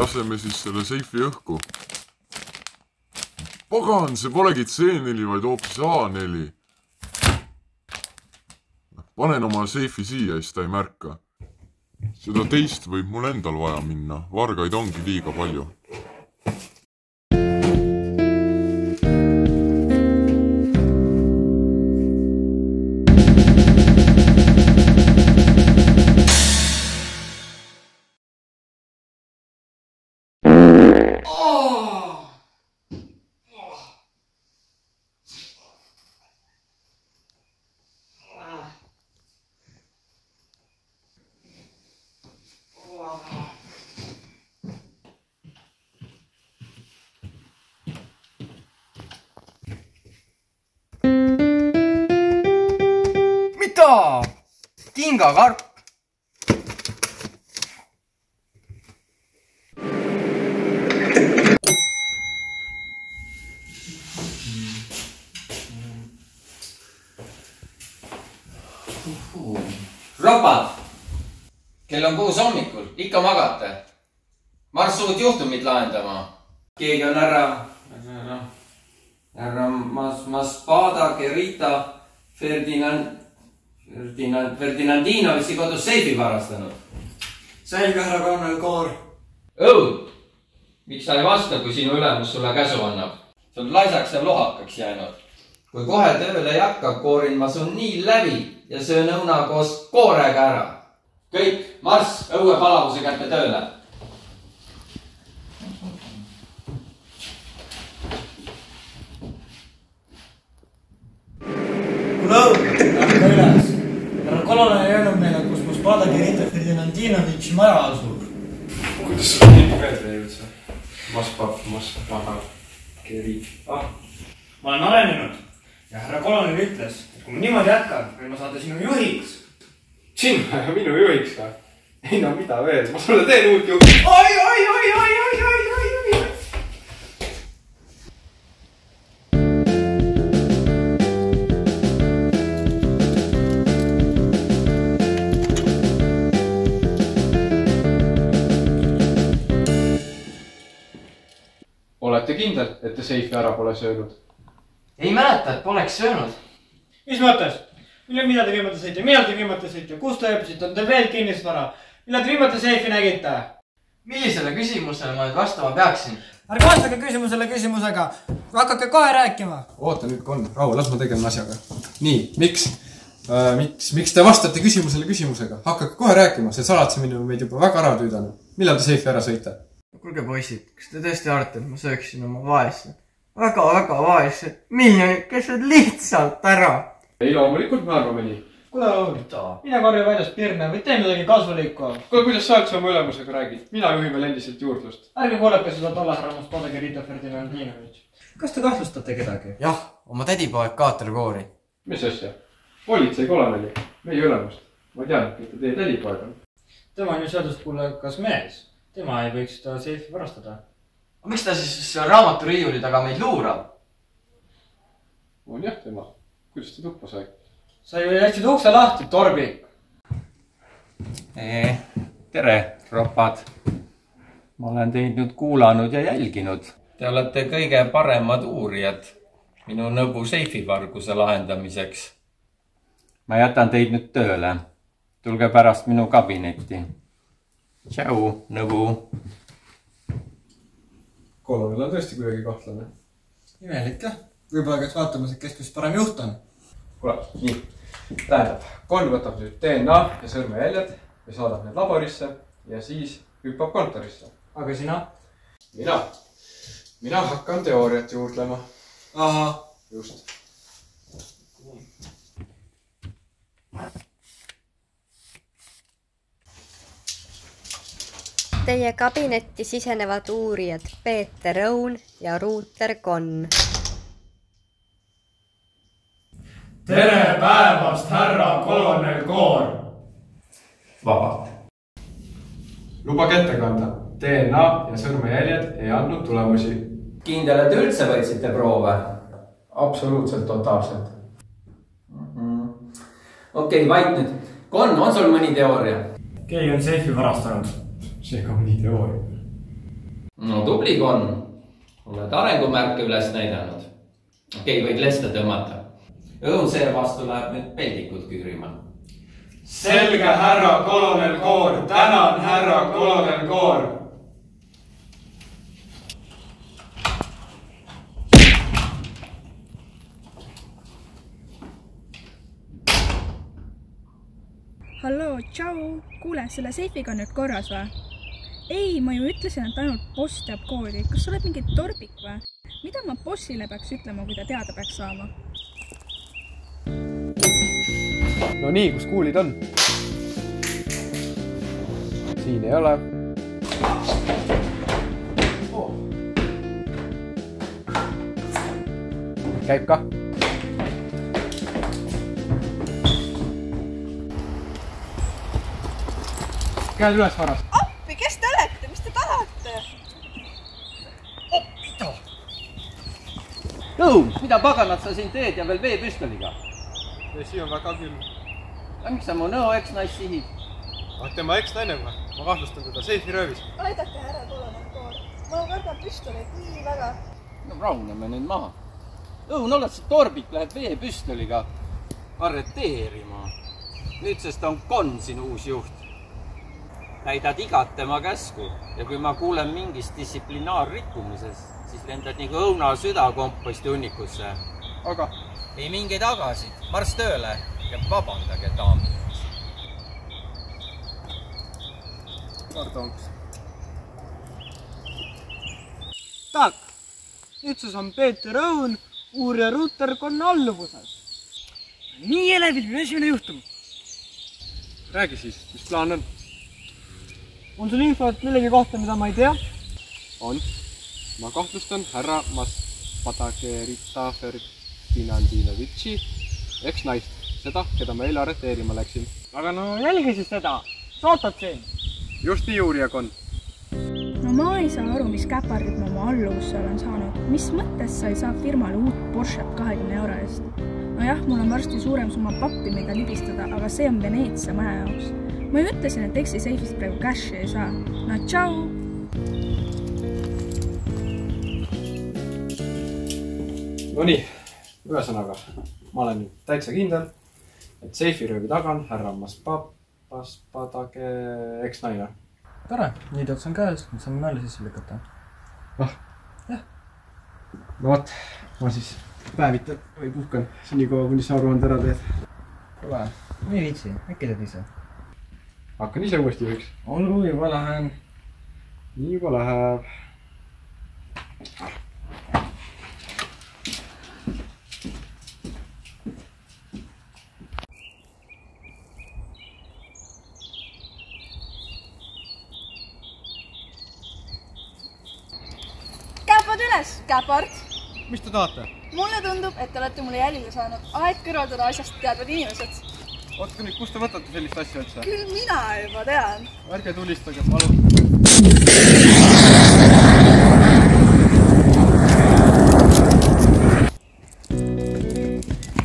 laseme siis selle seifi õhku. Pagan, see polegi C4, vaid hoopis A4. Panen oma seifi siia, siis ta ei märka. Seda teist võib mul endal vaja minna. Vargaid ongi liiga palju. Mitä? Kingakarp. Ropad! Kell on 6 hommikul, ikka magate. Marss uut juhtumit lahendama. Keegi on härra Maspada Gerita Ferdinandinovitsi kodus seifi varastanud. Selge, härra kolonel Koor. Õud! Miks sa ei vasta, kui sinu ülemus sulle käsu annab? See on laisaks ja lohakaks jäänud. Kui kohe tööle ei hakka, koorin ma sun nii läbi ja söön õuna koos koorega ära. Kõik, marss õue palavuse kätte tööle. Kuule õud, lähme üles. Härra kolonel ei öelnud meile, kus Maspada Gerita Ferdinandinovitši maja asub. Kuidas sa nii peale jõud sa? Maspada Gerita. Ma olen arenenud ja härra kolonel ütles, et kui ma niimoodi jätkan, võin ma saada sinu juhiks. Sinna ja minu juhiks ka. Ei no mida veel, ma sulle teen uut juht. Oi! Olete kindel, et te seifi ära pole söönud? Ei mäleta, et poleks söönud. Mis mõttes? Millal te viimati sõite? Millal te viimati sõite? Kus te ööbisite? On te veel kinnisvara? Millal te viimati seifi nägite? Millisele küsimusele ma nüüd vastama peaksin? Ärge vastage küsimusega. Hakake kohe rääkima. Oota nüüd, Kon, rahu, las ma tegelen asjaga. Nii, miks te vastate küsimusega? Hakake kohe rääkima, see salatsemine on meid juba väga ära tüüdanud. Millal te seifi ära sõite? Kuulge poisid, kas te tõesti arvate, et ma sööksin oma vaesed? Väga vaesed miljonikesed lihtsalt ära. Ei, loomulikult me arvame nii. Kuule õud, mine korja väljas pirne või tee midagi kasvulikku. Kuule, kuidas sa üldse oma ülemusega räägid? Mina juhin veel endiselt juurdlust. Ärge kuulake seda tolle härra Maspada Gerita Ferdinandinovitši. Kas te kahtlustate kedagi? Jah, oma tädipoeg kaaterkoori. Mis asja? Politsei koloneli, meie ülemust. Ma tean, et teie tädipoeg on. Tema on ju seaduskuulekas mees. Tema ei võiks seda seifi varastada. Miks ta siis raamaturiiuli taga meid luurab? On jah tema. Kuidas ta tuppa sai? Sa ju jätsid ukse lahti, torbik. Tere, ropad. Ma olen teid nüüd kuulanud ja jälginud. Te olete kõige paremad uurijad minu nõbu seifivarguse lahendamiseks. Ma jätan teid nüüd tööle. Tulge pärast minu kabinetti. Tšau, nõbu. Kolonel on tõesti kuidagi kahtlane. Imelik jah. Võib-olla käis vaatamas, et kes kus parem juht on. Kuule, nii. Tähendab, Kon võtab nüüd DNA ja sõrmejäljed ja saadab need laborisse ja siis hüppab kontorisse. Aga sina? Mina hakkan teooriat juurdlema. Aha. Just. Teie kabinetti sisenevad uurijad Peeter Õun ja Ruuter Konn. Tere päevast, härra kolonel Koor! Vabalt. Lubage ette kanda. DNA ja sõrmejäljed ei andnud tulemusi. Kindel, et üldse võtsite proove? Absoluutselt totaalselt. Okei, vait nüüd. Konn, on sul mõni teooria? Keegi on seifi varastanud. Seega mõni teooria. no tubli, Kon. Oled arengumärke üles näidanud. Okei, võid lesta tõmmata. Õun seevastu läheb nüüd peldikud küürima. Selge, härra kolonel Koor. Tänan, härra kolonel Koor. Halloo, tšau. Kuule, selle seifiga on nüüd korras või? Ei, ma ju ütlesin, et ainult boss teab koodi. Kas sa oled mingi torbik või? Mida ma bossile peaks ütlema, kui ta teada peaks saama? No nii, kus kuulid on? Siin ei ole. Käib ka. Käed üles varas. Appi, kes te olete? Mis te tahate? Mida? Õun, mida paganat sa siin teed ja veel veepüstoliga? Vesi on väga küll. Miks sa mu nõo eks-naist sihid? Tema eks-naine või? Ma kahtlustan teda seifi röövis. Aidake, härra kolonel Koor. Ma kardan püstoleid nii väga. No rahuneme nüüd maha. Õun, oled sa torbik, läheb veepüstoliga arreteerima. Nüüdsest on Kon sinu uus juht. Täidad igat tema käsku ja kui ma kuulen mingist distsiplinaarrikkumises, siis lendad nagu õuna südakomposti hunnikusse. Aga? Ei mingeid agasid. Marss tööle ja vabandage daamid. Pardonks. Tak, nüüdses on Peeter Õun uurija ruuterkonna alluvuses. Nii eleviline esimene juhtum. Räägi siis, mis plaan on? On sul infot millegi kohta, mida ma ei tea? On. Ma kahtlustan härra Maspatakirita Ferdinandinovitši eks-naist, seda, keda ma eile arreteerima läksin. Aga no jälgi siis seda. Saatad siin. Just nii, uurijak on. No ma ei saa aru, mis käpardid ma oma alluvusse olen saanud. Mis mõttes sa ei saa firmale uut Porschet 20 euro eest? No jah, mul on varsti suurem summa pappi, mida libistada, aga see on Veneetsia maja jaoks. Ma ju ütlesin, et Exi seifist praegu cashi ei saa. No tšau! No nii, ühesõnaga, ma olen täitsa kindel, et seifiröövi taga on härra Maspadake eks-naine. Tore, nii tead on käes, nüüd saame nalja sisse lükata. Jah. No vot, ma siis päevitan või puhkan nii kaua, kuni sa aruande ära teed. Kule, nii viitsi, äkki teed ise? Hakkan ise uuesti võiks. Olgu, juba lähen. Nii juba läheb. Käpad üles, käpard! Mis te tahate? Mulle tundub, et te olete mulle jälile saanud. Aeg kõrvaldada asjast teadvad inimesed. Ootke nüüd, kust te võtate sellist asja üldse? Küll mina juba tean. Ärge tulistage, palun.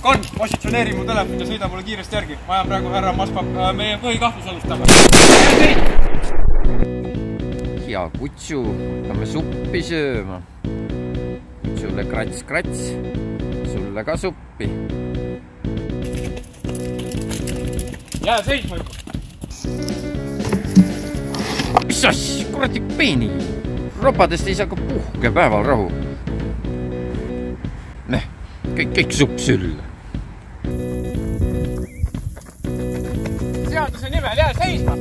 Kon, positsioneeri mu telefon ja sõida mulle kiiresti järgi. Ma ajan praegu härra Maspap meie põhikahtlusalust taga. Hea kutsu, hakkame suppi sööma. Kutsule krats-krats, sulle ka suppi. Jää seisma juba. Mis asja, kuradi peeni. Ropadest ei saa ka puhke päeval rahu. Näh, kõik supp sülle. Seaduse nimel jää seisma.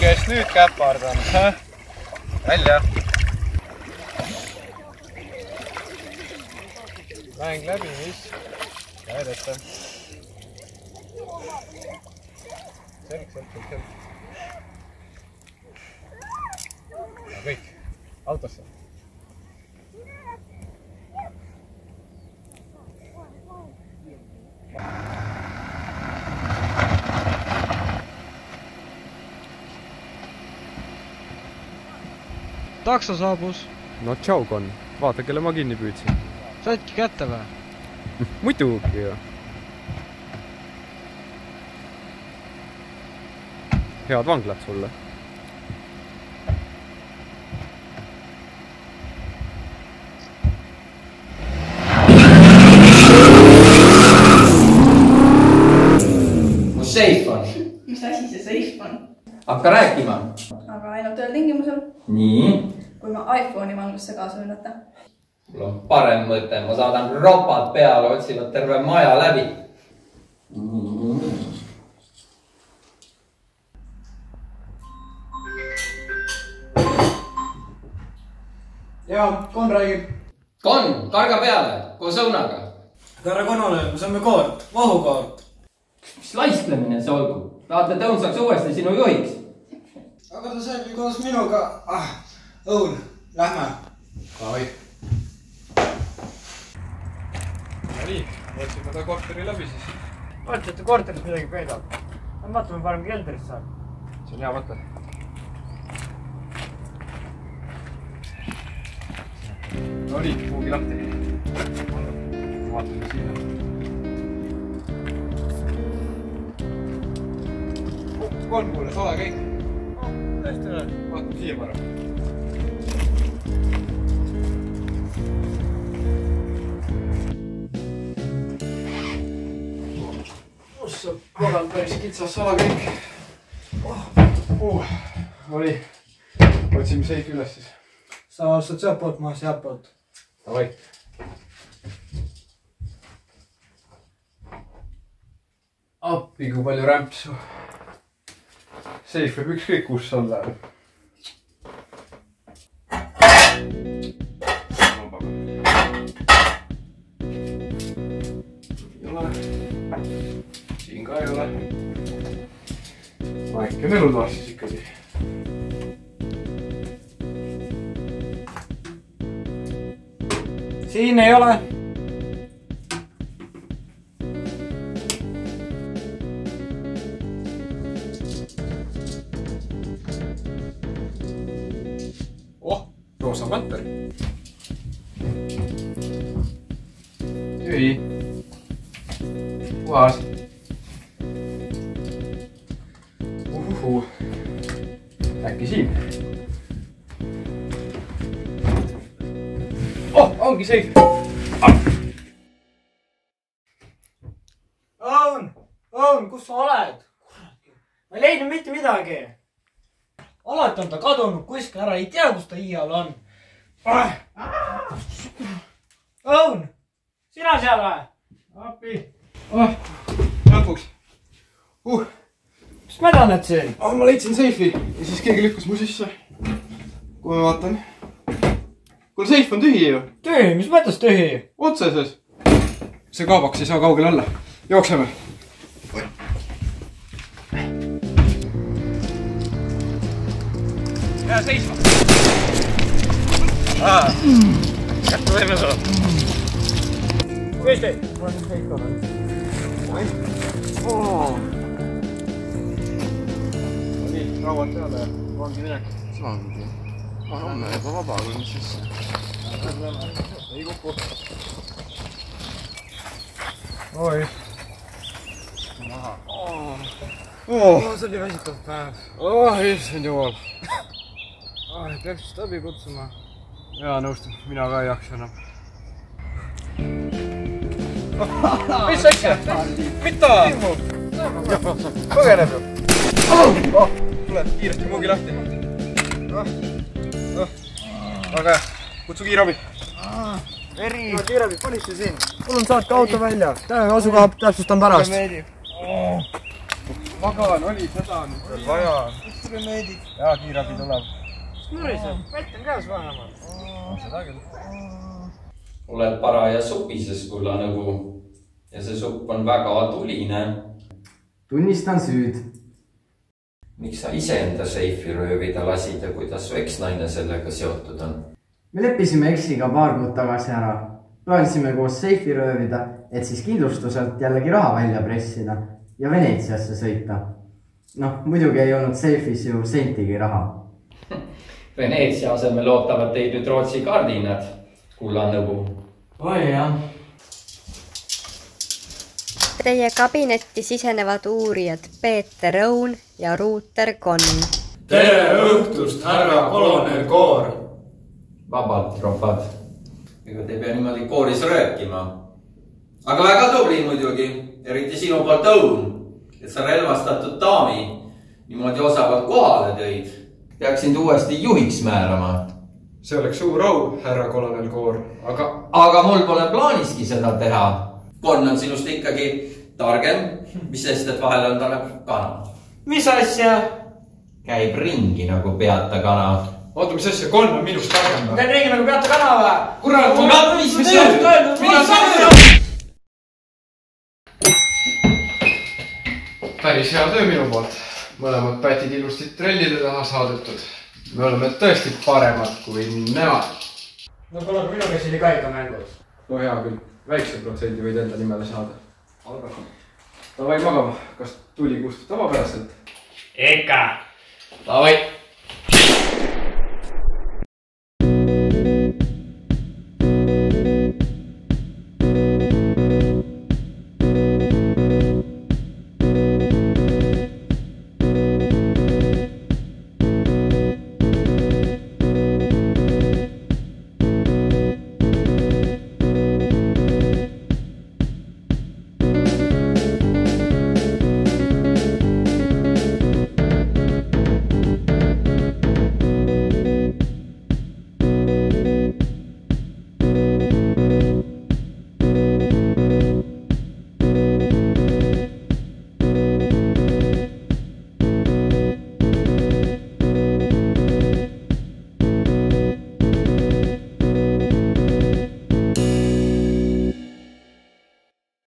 Kes nüüd käpard on? Välja. Mäng läbi, mis? Näidata. Selg. Kõik, autosse. Takso saabus. No tšau, Kon. Vaata, kelle ma kinni püüdsin. Saidki kätte või? Muidugi ju. Head vanglat sulle. Mu seif on. Mis asi see seif on? Hakka rääkima. Aga ainult ühel tingimusel. Nii. Kui ma iPhone'i manglusse kaasa võnnata. Mul on parem mõte. Ma saadan ropad peale, otsivad terve maja läbi. Jaa, Kon räägib. Kon, karga peale, koos õunaga. Härra Konole, me saame koort, vahukoort. Mis laisklemine see olgu? Tahate, et õun saaks uuesti sinu juhiks? Aga ta saab ju koos minuga. Õun, lähme. Ai. No nii, võtsime ta korteri läbi siis. Vaata, et korteris midagi peidab. Vaatame parem keldrist saab. See on hea mõte. No nii, kuhugi lahti. Vaatame siin. Kolm kuule, sale kõik. Tõesti ole. Vaatame siia parem. Ossa, korral päris kitsas sala kõik. Oli. Otsime seifi üles siis. Sa alustad sealt poolt, ma sealt poolt. Davai. Appi, kui palju rämpsu. Seif võib ükskõik kus olla. Ei ole. Siin ka ei ole. Väike elutoas siis ikkagi. Siin ei ole. Roosa panter. Tühi. Puhas. Äkki siin? Ongi seif. Õun, kus sa oled? Ma ei leidnud mitte midagi. Alati on ta kadunud kuskil ära, ei tea, kus ta iial on. Õun, sina seal või? Appi. Lõpuks. Mis mädaned siin? Ma leidsin seifi ja siis keegi lükkas mu sisse. Kui ma vaatan. Kuule, seif on tühi ju. Tühi? Mis mõttes tühi? Otseses. See kaabaks ei saa kaugele olla. Jookseme. Jää seisma. Kätte võime saada. Mis teid? Ma olen kõik olnud. Nii, rauad peale ja vangi minek. Saangi. Homme juba vaba, kui mis siis. Ei kuku. Oi. Maha. See oli väsitav päev. Issand jumal. Peaks vist abi kutsuma. Jaa, nõustun. Mina ka ei jaksa enam. Mis asja? Mida? Põgeneb ju. Tule, kiiresti muugi lahti. Väga hea. Kutsu kiirabi. Veri. Kiirabi, politsei siin. Palun saatke auto välja. Täna asukoha täpsustan pärast. Magan, oli seda nüüd veel vaja. Kutsuge meedik. Jaa, kiirabi tuleb. Nuriseb, vett on käes vahemal. Seda küll. Oled paraja supises, kulla nõgu. Ja see supp on väga tuline. Tunnistan süüd. Miks sa ise enda seifi röövida lasid ja kuidas su eksnaine sellega seotud on? Me leppisime eksiga paar kuud tagasi ära. Plaanisime koos seifi röövida et siis kindlustuselt jällegi raha välja pressida ja Veneetsiasse sõita. Noh, muidugi ei olnud seifis ju sentigi raha. Veneetsia asemel ootavad teid nüüd Rootsi kardinad, Kullanõbu. Oi jah. Teie kabinetti sisenevad uurijad Peeter Õun ja Ruuter Konn. Tere õhtust, härra kolonel Koor! Vabalt, ropad. Ega te pea niimoodi kooris röökima. Aga väga tubli muidugi, eriti sinu poolt Õun, et sa relvastatud daami niimoodi osavalt kohale tõid. Peaks sind uuesti juhiks määrama. See oleks suur au, härra kolonel Koor, Aga mul pole plaaniski seda teha. Konn on sinust ikkagi targem, mis sest, et vahel on ta nagu kana. Mis asja? Käib ringi nagu peata kana. Oota, mis asja, Konn on minust targem või? Käib ringi nagu peata kana või? Kurat, mis sa teed? Päris hea töö minu poolt. Mõlemad pätid ilusti trellide taha saadetud. Me oleme tõesti paremad kui nemad. No kuule, aga minu käes oli ka ikka mängus. No hea küll, väikse protsendi võid enda nimele saada. Davai magama, kas tuli kustutab tavapäraselt? Ikka. Davai.